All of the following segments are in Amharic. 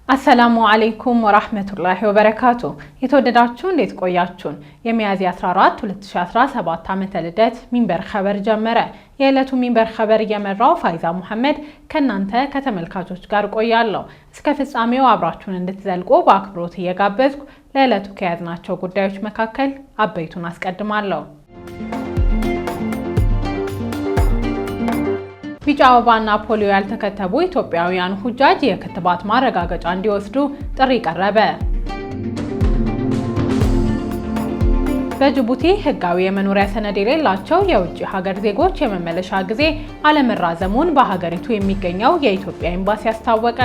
አሰላሙ አለይኩም ወራህመቱላሂ ወበረካቱ። የተወደዳችሁ እንዴት ቆያችሁን? የሚያዝያ 14 2017 ዓመተ ልደት ሚንበር ኸበር ጀመረ። የዕለቱ ሚንበር ኸበር እየመራው ፋይዛ ሙሐመድ ከናንተ ከተመልካቾች ጋር ቆያለሁ። እስከ ፍጻሜው አብራችሁን እንድትዘልቁ በአክብሮት እየጋበዝኩ ለዕለቱ ከያዝናቸው ጉዳዮች መካከል አበይቱን አስቀድማለሁ። ቢጫ ወባና ፖሊዮ ያልተከተቡ ኢትዮጵያውያን ሁጃጅ የክትባት ማረጋገጫ እንዲወስዱ ጥሪ ቀረበ። በጅቡቲ ህጋዊ የመኖሪያ ሰነድ የሌላቸው የውጭ ሀገር ዜጎች የመመለሻ ጊዜ አለመራዘሙን በሀገሪቱ የሚገኘው የኢትዮጵያ ኤምባሲ አስታወቀ።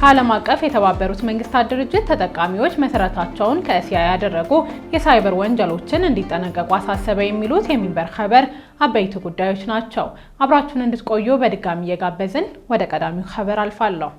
ከዓለም አቀፍ የተባበሩት መንግስታት ድርጅት ተጠቃሚዎች መሰረታቸውን ከእስያ ያደረጉ የሳይበር ወንጀሎችን እንዲጠነቀቁ አሳሰበ። የሚሉት የሚንበር ኸበር አበይት ጉዳዮች ናቸው። አብራችሁን እንድትቆዩ በድጋሚ እየጋበዝን ወደ ቀዳሚው ኸበር አልፋለሁ።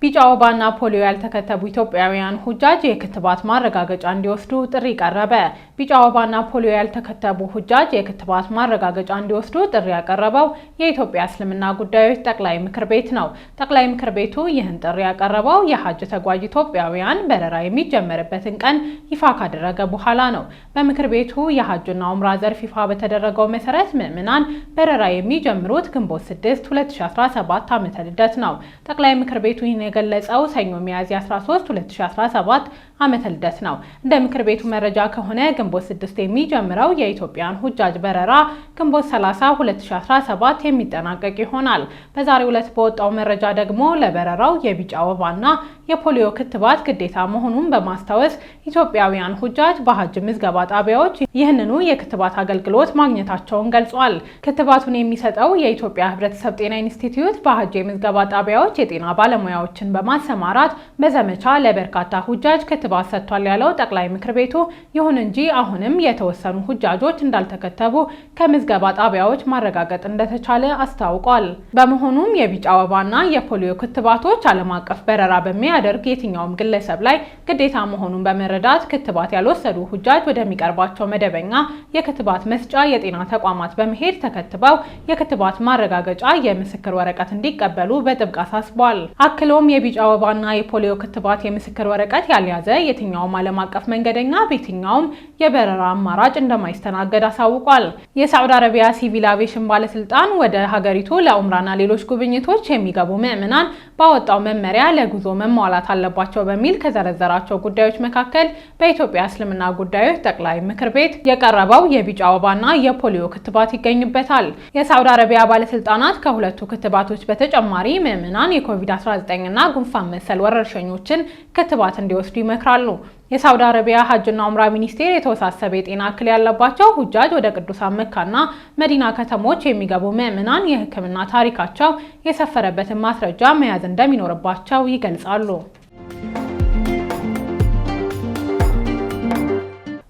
ቢጫ ወባና ፖሊዮ ያልተከተቡ ኢትዮጵያውያን ሁጃጅ የክትባት ማረጋገጫ እንዲወስዱ ጥሪ ቀረበ። ቢጫ ወባና ፖሊዮ ያልተከተቡ ሁጃጅ የክትባት ማረጋገጫ እንዲወስዱ ጥሪ ያቀረበው የኢትዮጵያ እስልምና ጉዳዮች ጠቅላይ ምክር ቤት ነው። ጠቅላይ ምክር ቤቱ ይህን ጥሪ ያቀረበው የሐጅ ተጓዥ ኢትዮጵያውያን በረራ የሚጀመርበትን ቀን ይፋ ካደረገ በኋላ ነው። በምክር ቤቱ የሐጅና ዑምራ ዘርፍ ይፋ በተደረገው መሰረት ምዕመናን በረራ የሚጀምሩት ግንቦት 6 2017 ዓመተ ልደት ነው። ጠቅላይ ምክር ቤቱ የገለጸው ሰኞ ሚያዝያ 13 2017 ዓመተ ልደት ነው። እንደ ምክር ቤቱ መረጃ ከሆነ ግንቦት 6 የሚጀምረው የኢትዮጵያን ሁጃጅ በረራ ግንቦት 30 2017 የሚጠናቀቅ ይሆናል። በዛሬው ዕለት በወጣው መረጃ ደግሞ ለበረራው የቢጫ ወባና የፖሊዮ ክትባት ግዴታ መሆኑን በማስታወስ ኢትዮጵያውያን ሁጃጅ በሐጅ ምዝገባ ጣቢያዎች ይህንኑ የክትባት አገልግሎት ማግኘታቸውን ገልጿል። ክትባቱን የሚሰጠው የኢትዮጵያ ሕብረተሰብ ጤና ኢንስቲትዩት በሐጅ የምዝገባ ጣቢያዎች የጤና ባለሙያዎች በማሰማራት በዘመቻ ለበርካታ ሁጃጅ ክትባት ሰጥቷል ያለው ጠቅላይ ምክር ቤቱ፣ ይሁን እንጂ አሁንም የተወሰኑ ሁጃጆች እንዳልተከተቡ ከምዝገባ ጣቢያዎች ማረጋገጥ እንደተቻለ አስታውቋል። በመሆኑም የቢጫ ወባና የፖሊዮ ክትባቶች ዓለም አቀፍ በረራ በሚያደርግ የትኛውም ግለሰብ ላይ ግዴታ መሆኑን በመረዳት ክትባት ያልወሰዱ ሁጃጅ ወደሚቀርባቸው መደበኛ የክትባት መስጫ የጤና ተቋማት በመሄድ ተከትበው የክትባት ማረጋገጫ የምስክር ወረቀት እንዲቀበሉ በጥብቅ አሳስቧል። አክሎም የቢጫ ወባና የፖሊዮ ክትባት የምስክር ወረቀት ያልያዘ የትኛውም ዓለም አቀፍ መንገደኛ በየትኛውም የበረራ አማራጭ እንደማይስተናገድ አሳውቋል። የሳዑዲ አረቢያ ሲቪል አቪዬሽን ባለስልጣን ወደ ሀገሪቱ ለኡምራና ሌሎች ጉብኝቶች የሚገቡ ምዕመናን ባወጣው መመሪያ ለጉዞ መሟላት አለባቸው በሚል ከዘረዘራቸው ጉዳዮች መካከል በኢትዮጵያ እስልምና ጉዳዮች ጠቅላይ ምክር ቤት የቀረበው የቢጫ ወባና የፖሊዮ ክትባት ይገኝበታል። የሳዑዲ አረቢያ ባለስልጣናት ከሁለቱ ክትባቶች በተጨማሪ ምዕመናን የኮቪድ-19 እና ጉንፋን መሰል ወረርሽኞችን ክትባት እንዲወስዱ ይመክራሉ። የሳውዲ አረቢያ ሐጅና ዑምራ ሚኒስቴር የተወሳሰበ የጤና እክል ያለባቸው ሁጃጅ ወደ ቅዱሳን መካና መዲና ከተሞች የሚገቡ ምዕመናን የሕክምና ታሪካቸው የሰፈረበትን ማስረጃ መያዝ እንደሚኖርባቸው ይገልጻሉ።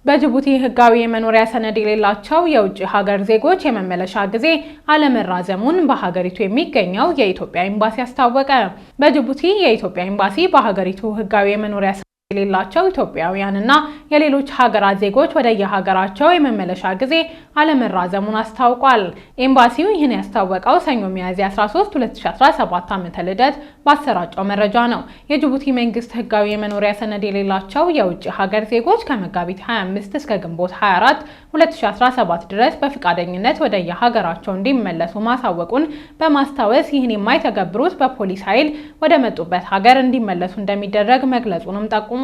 በጅቡቲ ህጋዊ የመኖሪያ ሰነድ የሌላቸው የውጭ ሀገር ዜጎች የመመለሻ ጊዜ አለመራዘሙን በሀገሪቱ የሚገኘው የኢትዮጵያ ኤምባሲ አስታወቀ። በጅቡቲ የኢትዮጵያ ኤምባሲ በሀገሪቱ ህጋዊ የመኖሪያ የሌላቸው ኢትዮጵያውያንና የሌሎች ሀገራት ዜጎች ወደ የሀገራቸው የመመለሻ ጊዜ አለመራዘሙን አስታውቋል። ኤምባሲው ይህን ያስታወቀው ሰኞ ሚያዝያ 13 2017 ዓመተ ልደት ባሰራጨው መረጃ ነው። የጅቡቲ መንግስት ህጋዊ የመኖሪያ ሰነድ የሌላቸው የውጭ ሀገር ዜጎች ከመጋቢት 25 እስከ ግንቦት 24 2017 ድረስ በፍቃደኝነት ወደ የሀገራቸው እንዲመለሱ ማሳወቁን በማስታወስ ይህን የማይተገብሩት በፖሊስ ኃይል ወደ መጡበት ሀገር እንዲመለሱ እንደሚደረግ መግለጹንም ጠቁሟል።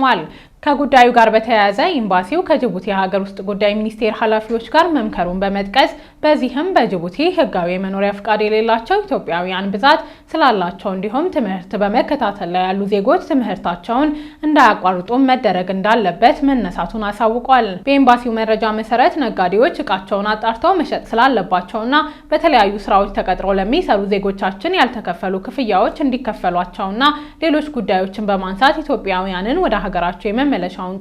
ከጉዳዩ ጋር በተያያዘ ኤምባሲው ከጅቡቲ የሀገር ውስጥ ጉዳይ ሚኒስቴር ኃላፊዎች ጋር መምከሩን በመጥቀስ በዚህም በጅቡቲ ህጋዊ የመኖሪያ ፍቃድ የሌላቸው ኢትዮጵያውያን ብዛት ስላላቸው እንዲሁም ትምህርት በመከታተል ላይ ያሉ ዜጎች ትምህርታቸውን እንዳያቋርጡ መደረግ እንዳለበት መነሳቱን አሳውቋል። በኤምባሲው መረጃ መሰረት ነጋዴዎች እቃቸውን አጣርተው መሸጥ ስላለባቸውና በተለያዩ ስራዎች ተቀጥረው ለሚሰሩ ዜጎቻችን ያልተከፈሉ ክፍያዎች እንዲከፈሏቸውና ሌሎች ጉዳዮችን በማንሳት ኢትዮጵያውያንን ወደ ሀገራቸው የመመለሻውን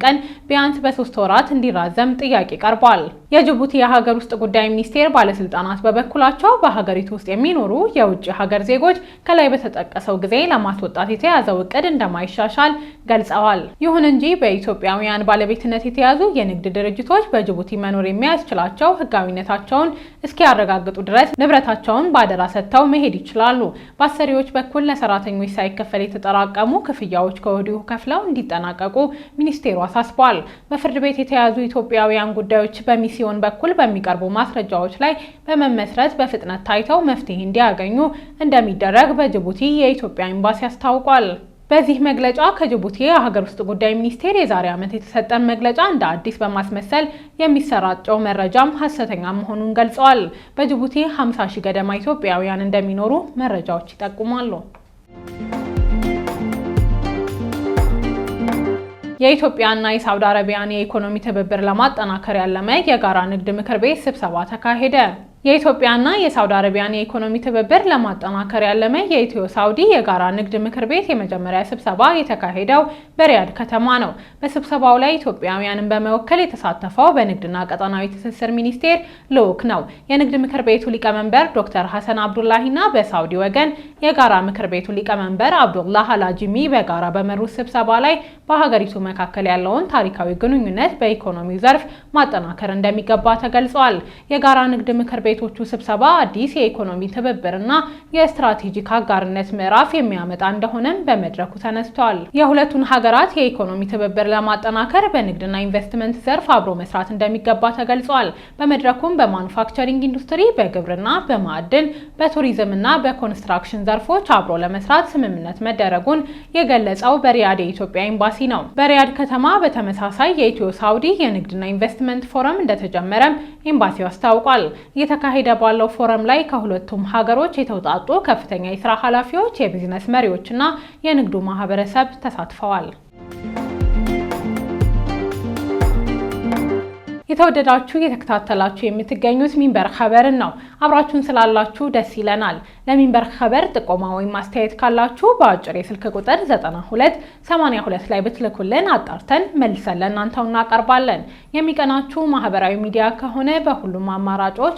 ቀን ቢያንስ በ3 ወራት እንዲራዘም ጥያቄ ቀርቧል። የጅቡቲ የሀገር ውስጥ ጉዳይ ሚኒስቴር ባለስልጣናት በበኩላቸው በሀገሪቱ ውስጥ የሚኖሩ የውጭ ሀገር ዜጎች ከላይ በተጠቀሰው ጊዜ ለማስወጣት የተያዘው እቅድ እንደማይሻሻል ገልጸዋል። ይሁን እንጂ በኢትዮጵያውያን ባለቤትነት የተያዙ የንግድ ድርጅቶች በጅቡቲ መኖር የሚያስችላቸው ሕጋዊነታቸውን እስኪያረጋግጡ ድረስ ንብረታቸውን በአደራ ሰጥተው መሄድ ይችላሉ። በአሰሪዎች በኩል ለሰራተኞች ሳይከፈል የተጠራቀሙ ክፍያዎች ከወዲሁ ከፍለው እንዲጠናቀቁ ሚኒስቴሩ አሳስቧል። በፍርድ ቤት የተያዙ ኢትዮጵያውያን ጉዳዮች በሚስዮን በኩል በሚቀርቡ ማስረጃዎች ላይ በመመስረት በፍጥነት ታይተው መፍትሄ እንዲያገኙ እንደሚደረግ በጅቡቲ የኢትዮጵያ ኤምባሲ አስታውቋል። በዚህ መግለጫ ከጅቡቲ የሀገር ውስጥ ጉዳይ ሚኒስቴር የዛሬ ዓመት የተሰጠን መግለጫ እንደ አዲስ በማስመሰል የሚሰራጨው መረጃም ሐሰተኛ መሆኑን ገልጸዋል። በጅቡቲ 50 ሺህ ገደማ ኢትዮጵያውያን እንደሚኖሩ መረጃዎች ይጠቁማሉ። የኢትዮጵያና የሳውዲ አረቢያን የኢኮኖሚ ትብብር ለማጠናከር ያለመ የጋራ ንግድ ምክር ቤት ስብሰባ ተካሄደ። የኢትዮጵያና የሳውዲ አረቢያን የኢኮኖሚ ትብብር ለማጠናከር ያለመ የኢትዮ ሳውዲ የጋራ ንግድ ምክር ቤት የመጀመሪያ ስብሰባ የተካሄደው በሪያድ ከተማ ነው። በስብሰባው ላይ ኢትዮጵያውያንን በመወከል የተሳተፈው በንግድና ቀጠናዊ ትስስር ሚኒስቴር ልዑክ ነው። የንግድ ምክር ቤቱ ሊቀመንበር ዶክተር ሐሰን አብዱላሂና በሳውዲ ወገን የጋራ ምክር ቤቱ ሊቀመንበር አብዱላህ አላጂሚ በጋራ በመሩት ስብሰባ ላይ በሀገሪቱ መካከል ያለውን ታሪካዊ ግንኙነት በኢኮኖሚው ዘርፍ ማጠናከር እንደሚገባ ተገልጿል። የጋራ ንግድ ምክር ቤቶቹ ስብሰባ አዲስ የኢኮኖሚ ትብብርና የስትራቴጂክ አጋርነት ምዕራፍ የሚያመጣ እንደሆነም በመድረኩ ተነስቷል። የሁለቱን ሀገራት የኢኮኖሚ ትብብር ለማጠናከር በንግድና ኢንቨስትመንት ዘርፍ አብሮ መስራት እንደሚገባ ተገልጿል። በመድረኩም በማኑፋክቸሪንግ ኢንዱስትሪ፣ በግብርና፣ በማዕድን፣ በቱሪዝምና በኮንስትራክሽን ዘርፎች አብሮ ለመስራት ስምምነት መደረጉን የገለጸው በሪያድ የኢትዮጵያ ኤምባሲ ነው። በሪያድ ከተማ በተመሳሳይ የኢትዮ ሳውዲ የንግድና ኢንቨስትመንት ፎረም እንደተጀመረም ኤምባሲው አስታውቋል። እየተካሄደ ባለው ፎረም ላይ ከሁለቱም ሀገሮች የተውጣጡ ከፍተኛ የስራ ኃላፊዎች፣ የቢዝነስ መሪዎችና የንግዱ ማህበረሰብ ተሳትፈዋል። የተወደዳችሁ የተከታተላችሁ የምትገኙት ሚንበር ኸበርን ነው። አብራችሁን ስላላችሁ ደስ ይለናል። ለሚንበር ኸበር ጥቆማ ወይም አስተያየት ካላችሁ በአጭር የስልክ ቁጥር 9282 ላይ ብትልኩልን አጣርተን መልሰን ለእናንተው እናቀርባለን። የሚቀናችሁ ማህበራዊ ሚዲያ ከሆነ በሁሉም አማራጮች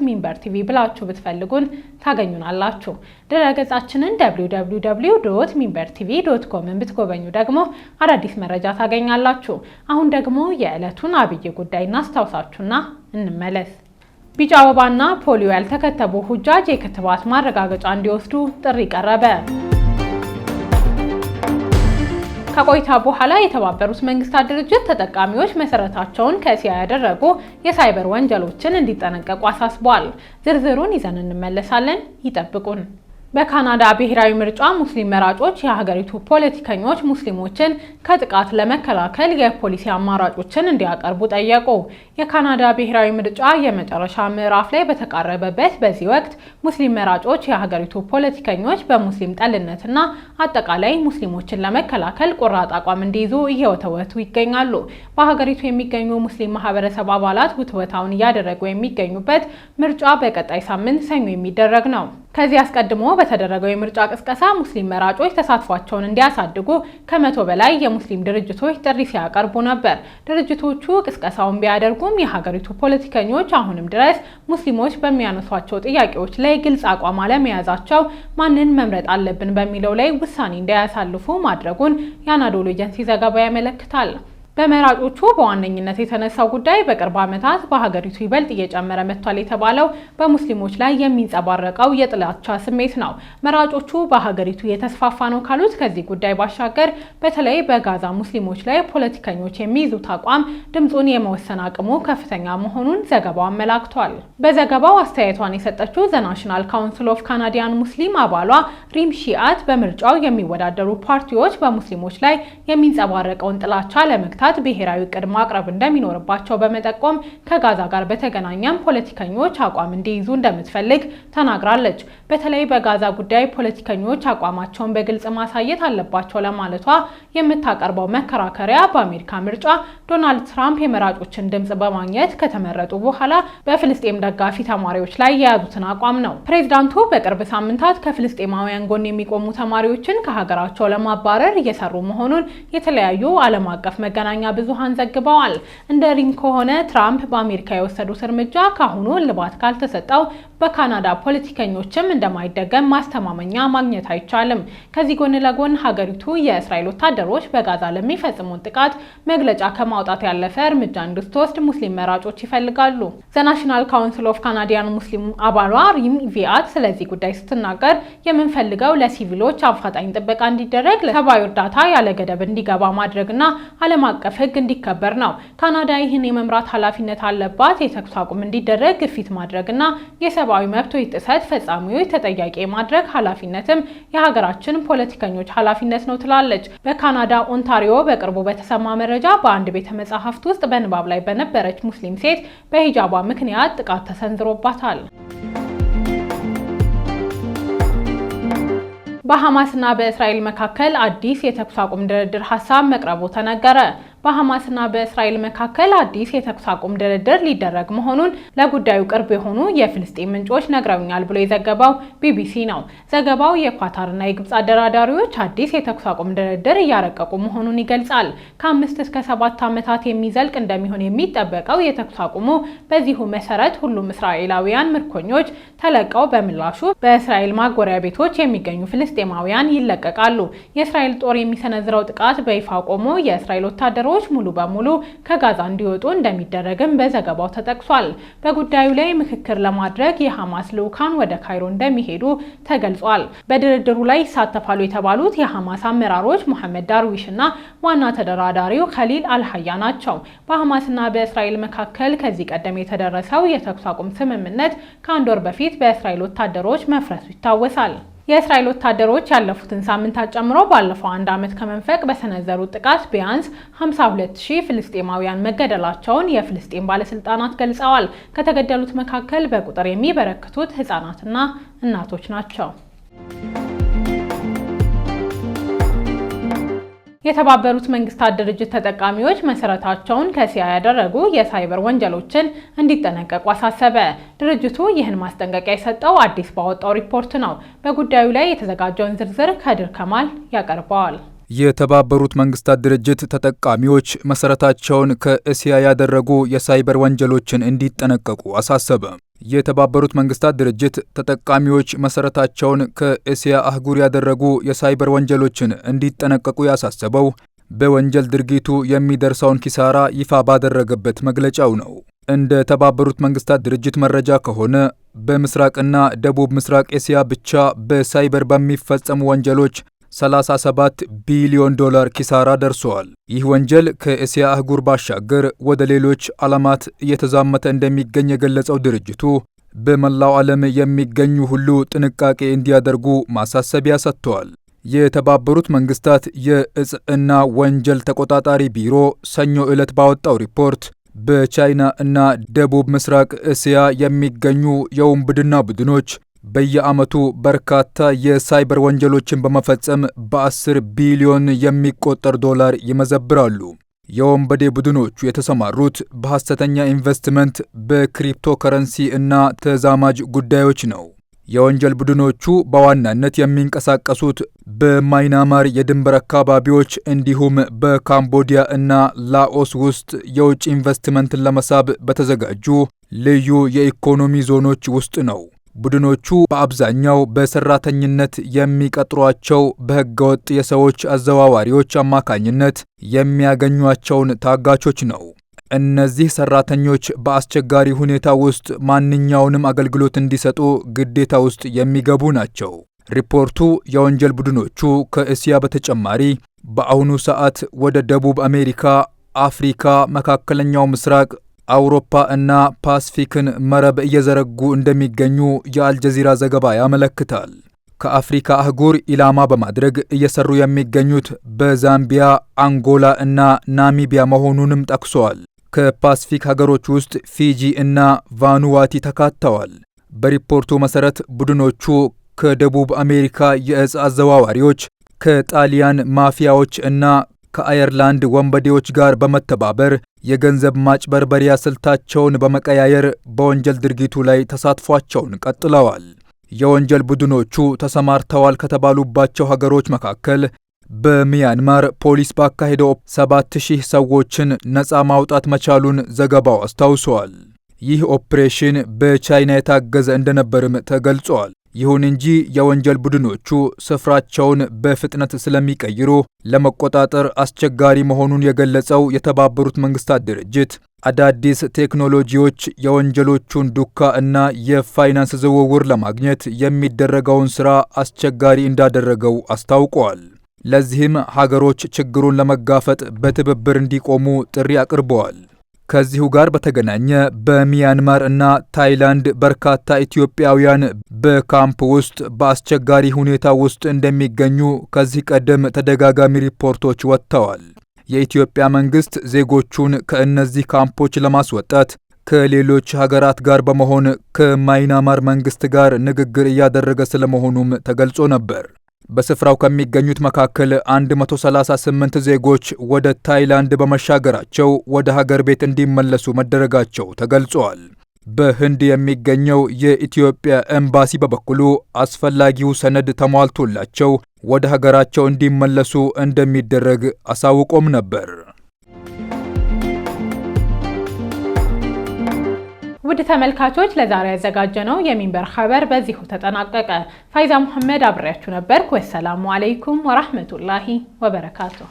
@ሚንበር ቲቪ ብላችሁ ብትፈልጉን ታገኙናላችሁ። ድረገጻችንን www.minbertv.com ብትጎበኙ ደግሞ አዳዲስ መረጃ ታገኛላችሁ። አሁን ደግሞ የዕለቱን አብይ ጉዳይ እናስታውሳችሁና እንመለስ። ቢጫ ወባና ፖሊዮ ያልተከተቡ ሁጃጅ የክትባት ማረጋገጫ እንዲወስዱ ጥሪ ቀረበ። ከቆይታ በኋላ የተባበሩት መንግስታት ድርጅት ተጠቃሚዎች መሰረታቸውን ከእስያ ያደረጉ የሳይበር ወንጀሎችን እንዲጠነቀቁ አሳስቧል። ዝርዝሩን ይዘን እንመለሳለን። ይጠብቁን። በካናዳ ብሔራዊ ምርጫ ሙስሊም መራጮች የሀገሪቱ ፖለቲከኞች ሙስሊሞችን ከጥቃት ለመከላከል የፖሊሲ አማራጮችን እንዲያቀርቡ ጠየቁ። የካናዳ ብሔራዊ ምርጫ የመጨረሻ ምዕራፍ ላይ በተቃረበበት በዚህ ወቅት ሙስሊም መራጮች የሀገሪቱ ፖለቲከኞች በሙስሊም ጠልነትና አጠቃላይ ሙስሊሞችን ለመከላከል ቆራጥ አቋም እንዲይዙ እየወተወቱ ይገኛሉ። በሀገሪቱ የሚገኙ ሙስሊም ማህበረሰብ አባላት ውትወታውን እያደረጉ የሚገኙበት ምርጫ በቀጣይ ሳምንት ሰኞ የሚደረግ ነው። ከዚህ አስቀድሞ በተደረገው የምርጫ ቅስቀሳ ሙስሊም መራጮች ተሳትፏቸውን እንዲያሳድጉ ከ100 በላይ የሙስሊም ድርጅቶች ጥሪ ሲያቀርቡ ነበር። ድርጅቶቹ ቅስቀሳውን ቢያደርጉም የሀገሪቱ ፖለቲከኞች አሁንም ድረስ ሙስሊሞች በሚያነሷቸው ጥያቄዎች ላይ ግልጽ አቋም አለመያዛቸው ማንን መምረጥ አለብን በሚለው ላይ ውሳኔ እንዳያሳልፉ ማድረጉን የአናዶሉ ኤጀንሲ ዘገባ ያመለክታል። በመራጮቹ በዋነኝነት የተነሳው ጉዳይ በቅርብ ዓመታት በሀገሪቱ ይበልጥ እየጨመረ መጥቷል የተባለው በሙስሊሞች ላይ የሚንጸባረቀው የጥላቻ ስሜት ነው። መራጮቹ በሀገሪቱ የተስፋፋ ነው ካሉት ከዚህ ጉዳይ ባሻገር በተለይ በጋዛ ሙስሊሞች ላይ ፖለቲከኞች የሚይዙት አቋም ድምፁን የመወሰን አቅሙ ከፍተኛ መሆኑን ዘገባው አመላክቷል። በዘገባው አስተያየቷን የሰጠችው ዘ ናሽናል ካውንስል ኦፍ ካናዲያን ሙስሊም አባሏ ሪም ሺአት በምርጫው የሚወዳደሩ ፓርቲዎች በሙስሊሞች ላይ የሚንጸባረቀውን ጥላቻ ለመግታት ብሔራዊ እቅድ ማቅረብ እንደሚኖርባቸው በመጠቆም ከጋዛ ጋር በተገናኘም ፖለቲከኞች አቋም እንዲይዙ እንደምትፈልግ ተናግራለች። በተለይ በጋዛ ጉዳይ ፖለቲከኞች አቋማቸውን በግልጽ ማሳየት አለባቸው ለማለቷ የምታቀርበው መከራከሪያ በአሜሪካ ምርጫ ዶናልድ ትራምፕ የመራጮችን ድምጽ በማግኘት ከተመረጡ በኋላ በፍልስጤም ደጋፊ ተማሪዎች ላይ የያዙትን አቋም ነው። ፕሬዝዳንቱ በቅርብ ሳምንታት ከፍልስጤማውያን ጎን የሚቆሙ ተማሪዎችን ከሀገራቸው ለማባረር እየሰሩ መሆኑን የተለያዩ ዓለም አቀፍ መገናኛ መገናኛ ብዙሃን ዘግበዋል። እንደ ሪም ከሆነ ትራምፕ በአሜሪካ የወሰዱት እርምጃ ካሁኑ እልባት ካልተሰጠው በካናዳ ፖለቲከኞችም እንደማይደገም ማስተማመኛ ማግኘት አይቻልም። ከዚህ ጎን ለጎን ሀገሪቱ የእስራኤል ወታደሮች በጋዛ ለሚፈጽሙት ጥቃት መግለጫ ከማውጣት ያለፈ እርምጃ እንድትወስድ ሙስሊም መራጮች ይፈልጋሉ። ዘ ናሽናል ካውንስል ኦፍ ካናዲያን ሙስሊም አባሏ ሪም ቪያት ስለዚህ ጉዳይ ስትናገር የምንፈልገው ለሲቪሎች አፋጣኝ ጥበቃ እንዲደረግ፣ ለሰብአዊ እርዳታ ያለ ገደብ እንዲገባ ማድረግና ዓለም አቀፍ ሕግ እንዲከበር ነው። ካናዳ ይህን የመምራት ኃላፊነት አለባት። የተኩስ አቁም እንዲደረግ ግፊት ማድረግና የሰብአዊ መብቶች ጥሰት ፈጻሚዎች ተጠያቂ የማድረግ ኃላፊነትም የሀገራችን ፖለቲከኞች ኃላፊነት ነው ትላለች። በካናዳ ኦንታሪዮ በቅርቡ በተሰማ መረጃ በአንድ ቤተ መጻሕፍት ውስጥ በንባብ ላይ በነበረች ሙስሊም ሴት በሂጃቧ ምክንያት ጥቃት ተሰንዝሮባታል። በሐማስና በእስራኤል መካከል አዲስ የተኩስ አቁም ድርድር ሐሳብ መቅረቡ ተነገረ። በሐማስና በእስራኤል መካከል አዲስ የተኩስ አቁም ድርድር ሊደረግ መሆኑን ለጉዳዩ ቅርብ የሆኑ የፍልስጤም ምንጮች ነግረውኛል ብሎ የዘገበው ቢቢሲ ነው። ዘገባው የኳታርና የግብጽ አደራዳሪዎች አዲስ የተኩስ አቁም ድርድር እያረቀቁ መሆኑን ይገልጻል። ከ5 እስከ 7 ዓመታት የሚዘልቅ እንደሚሆን የሚጠበቀው የተኩስ አቁሙ በዚሁ መሰረት ሁሉም እስራኤላውያን ምርኮኞች ተለቀው በምላሹ በእስራኤል ማጎሪያ ቤቶች የሚገኙ ፍልስጤማውያን ይለቀቃሉ። የእስራኤል ጦር የሚሰነዝረው ጥቃት በይፋ ቆሞ የእስራኤል ወታደሮች ሙሉ በሙሉ ከጋዛ እንዲወጡ እንደሚደረግም በዘገባው ተጠቅሷል። በጉዳዩ ላይ ምክክር ለማድረግ የሐማስ ልዑካን ወደ ካይሮ እንደሚሄዱ ተገልጿል። በድርድሩ ላይ ይሳተፋሉ የተባሉት የሐማስ አመራሮች መሐመድ ዳርዊሽ እና ዋና ተደራዳሪው ከሊል አልሃያ ናቸው። በሐማስና በእስራኤል መካከል ከዚህ ቀደም የተደረሰው የተኩስ አቁም ስምምነት ከአንድ ወር በፊት በእስራኤል ወታደሮች መፍረሱ ይታወሳል። የእስራኤል ወታደሮች ያለፉትን ሳምንታት ጨምሮ ባለፈው አንድ ዓመት ከመንፈቅ በሰነዘሩት ጥቃት ቢያንስ 52,000 ፍልስጤማውያን መገደላቸውን የፍልስጤም ባለስልጣናት ገልጸዋል። ከተገደሉት መካከል በቁጥር የሚበረክቱት ህጻናትና እናቶች ናቸው። የተባበሩት መንግስታት ድርጅት ተጠቃሚዎች መሰረታቸውን ከእስያ ያደረጉ የሳይበር ወንጀሎችን እንዲጠነቀቁ አሳሰበ። ድርጅቱ ይህን ማስጠንቀቂያ የሰጠው አዲስ ባወጣው ሪፖርት ነው። በጉዳዩ ላይ የተዘጋጀውን ዝርዝር ከድር ከማል ያቀርበዋል። የተባበሩት መንግስታት ድርጅት ተጠቃሚዎች መሰረታቸውን ከእስያ ያደረጉ የሳይበር ወንጀሎችን እንዲጠነቀቁ አሳሰበ። የተባበሩት መንግስታት ድርጅት ተጠቃሚዎች መሰረታቸውን ከእስያ አህጉር ያደረጉ የሳይበር ወንጀሎችን እንዲጠነቀቁ ያሳሰበው በወንጀል ድርጊቱ የሚደርሰውን ኪሳራ ይፋ ባደረገበት መግለጫው ነው። እንደ ተባበሩት መንግስታት ድርጅት መረጃ ከሆነ በምስራቅና ደቡብ ምስራቅ እስያ ብቻ በሳይበር በሚፈጸሙ ወንጀሎች $37 ቢሊዮን ኪሳራ ደርሰዋል። ይህ ወንጀል ከእስያ አህጉር ባሻገር ወደ ሌሎች ዓለማት እየተዛመተ እንደሚገኝ የገለጸው ድርጅቱ በመላው ዓለም የሚገኙ ሁሉ ጥንቃቄ እንዲያደርጉ ማሳሰቢያ ሰጥተዋል። የተባበሩት መንግስታት የእጽ እና ወንጀል ተቆጣጣሪ ቢሮ ሰኞ ዕለት ባወጣው ሪፖርት በቻይና እና ደቡብ ምስራቅ እስያ የሚገኙ የውንብድና ቡድኖች በየዓመቱ በርካታ የሳይበር ወንጀሎችን በመፈጸም በ10 ቢሊዮን የሚቆጠር ዶላር ይመዘብራሉ። የወንበዴ ቡድኖቹ የተሰማሩት በሐሰተኛ ኢንቨስትመንት፣ በክሪፕቶ ከረንሲ እና ተዛማጅ ጉዳዮች ነው። የወንጀል ቡድኖቹ በዋናነት የሚንቀሳቀሱት በማይናማር የድንበር አካባቢዎች እንዲሁም በካምቦዲያ እና ላኦስ ውስጥ የውጭ ኢንቨስትመንትን ለመሳብ በተዘጋጁ ልዩ የኢኮኖሚ ዞኖች ውስጥ ነው። ቡድኖቹ በአብዛኛው በሰራተኝነት የሚቀጥሯቸው በህገወጥ የሰዎች አዘዋዋሪዎች አማካኝነት የሚያገኟቸውን ታጋቾች ነው። እነዚህ ሰራተኞች በአስቸጋሪ ሁኔታ ውስጥ ማንኛውንም አገልግሎት እንዲሰጡ ግዴታ ውስጥ የሚገቡ ናቸው። ሪፖርቱ የወንጀል ቡድኖቹ ከእስያ በተጨማሪ በአሁኑ ሰዓት ወደ ደቡብ አሜሪካ፣ አፍሪካ፣ መካከለኛው ምስራቅ፣ አውሮፓ እና ፓስፊክን መረብ እየዘረጉ እንደሚገኙ የአልጀዚራ ዘገባ ያመለክታል። ከአፍሪካ አህጉር ኢላማ በማድረግ እየሰሩ የሚገኙት በዛምቢያ፣ አንጎላ እና ናሚቢያ መሆኑንም ጠቅሷል። ከፓስፊክ ሀገሮች ውስጥ ፊጂ እና ቫኑዋቲ ተካተዋል። በሪፖርቱ መሰረት ቡድኖቹ ከደቡብ አሜሪካ የእጽ አዘዋዋሪዎች፣ ከጣሊያን ማፊያዎች እና ከአየርላንድ ወንበዴዎች ጋር በመተባበር የገንዘብ ማጭበርበሪያ ስልታቸውን በመቀያየር በወንጀል ድርጊቱ ላይ ተሳትፏቸውን ቀጥለዋል። የወንጀል ቡድኖቹ ተሰማርተዋል ከተባሉባቸው ሀገሮች መካከል በሚያንማር ፖሊስ ባካሄደው 7000 ሰዎችን ነፃ ማውጣት መቻሉን ዘገባው አስታውሷል። ይህ ኦፕሬሽን በቻይና የታገዘ እንደነበርም ተገልጿል። ይሁን እንጂ የወንጀል ቡድኖቹ ስፍራቸውን በፍጥነት ስለሚቀይሩ ለመቆጣጠር አስቸጋሪ መሆኑን የገለጸው የተባበሩት መንግስታት ድርጅት አዳዲስ ቴክኖሎጂዎች የወንጀሎቹን ዱካ እና የፋይናንስ ዝውውር ለማግኘት የሚደረገውን ሥራ አስቸጋሪ እንዳደረገው አስታውቋል። ለዚህም ሀገሮች ችግሩን ለመጋፈጥ በትብብር እንዲቆሙ ጥሪ አቅርበዋል። ከዚሁ ጋር በተገናኘ በሚያንማር እና ታይላንድ በርካታ ኢትዮጵያውያን በካምፕ ውስጥ በአስቸጋሪ ሁኔታ ውስጥ እንደሚገኙ ከዚህ ቀደም ተደጋጋሚ ሪፖርቶች ወጥተዋል። የኢትዮጵያ መንግስት ዜጎቹን ከእነዚህ ካምፖች ለማስወጣት ከሌሎች ሀገራት ጋር በመሆን ከማይናማር መንግስት ጋር ንግግር እያደረገ ስለመሆኑም ተገልጾ ነበር። በስፍራው ከሚገኙት መካከል 138 ዜጎች ወደ ታይላንድ በመሻገራቸው ወደ ሀገር ቤት እንዲመለሱ መደረጋቸው ተገልጿል። በህንድ የሚገኘው የኢትዮጵያ ኤምባሲ በበኩሉ አስፈላጊው ሰነድ ተሟልቶላቸው ወደ ሀገራቸው እንዲመለሱ እንደሚደረግ አሳውቆም ነበር። ውድ ተመልካቾች ለዛሬ ያዘጋጀነው የሚንበር ኸበር በዚሁ ተጠናቀቀ። ፋይዛ መሐመድ አብሬያችሁ ነበርኩ። ወሰላሙ አለይኩም ወራህመቱላሂ ወበረካቱሁ።